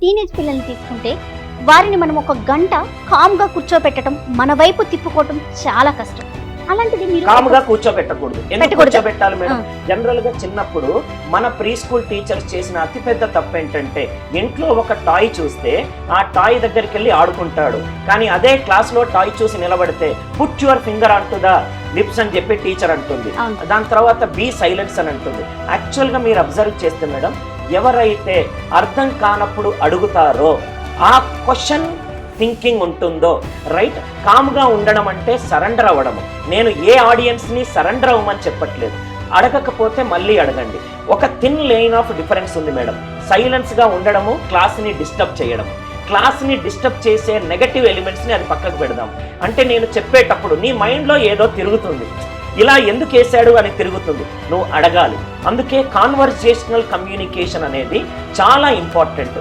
Teenage పిల్లల్ని తీసుకుంటే వారిని మనం ఒక గంట కామ్గా కూర్చోబెట్టడం, మన వైపు తిప్పుకోవటం చాలా కష్టం. అలాంటిది మీరు కామ్గా కూర్చోబెట్టకూడదు. ఎందుకు కూర్చోబెట్టాలి మేడం? జనరల్ గా చిన్నప్పుడు మన ప్రీ స్కూల్ టీచర్స్ చేసిన అతిపెద్ద తప్పు ఏంటంటే, ఇంట్లో ఒక టాయ్ చూస్తే ఆ టాయ్ దగ్గరికి వెళ్ళి ఆడుకుంటాడు, కానీ అదే క్లాస్ లో టాయ్ చూసి నిలబడితే put your finger unto the lips అని చెప్పి టీచర్ అంటుంది. దాని తర్వాత బీ సైలెన్స్ అని అంటుంది. యాక్చువల్ గా మీరు అబ్జర్వ్ చేస్తే మేడం, ఎవరైతే అర్థం కానప్పుడు అడుగుతారో, ఆ క్వశ్చన్ థింకింగ్ ఉంటుందో, రైట్, కామ్గా ఉండడం అంటే సరెండర్ అవ్వడము. నేను ఏ ఆడియన్స్ని సరెండర్ అవ్వమని చెప్పట్లేదు. అడగకపోతే మళ్ళీ అడగండి. ఒక థిన్ లైన్ ఆఫ్ డిఫరెన్స్ ఉంది మేడం. సైలెన్స్గా ఉండడము, క్లాస్ని డిస్టర్బ్ చేయడం. క్లాస్ని డిస్టర్బ్ చేసే నెగటివ్ ఎలిమెంట్స్ని అది పక్కకు పెడదాం. అంటే నేను చెప్పేటప్పుడు నీ మైండ్లో ఏదో తిరుగుతుంది, ఇలా ఎందుకు వేశాడు అని తిరుగుతుంది, నువ్వు అడగాలి. అందుకే కాన్వర్జేషనల్ కమ్యూనికేషన్ అనేది చాలా ఇంపార్టెంట్.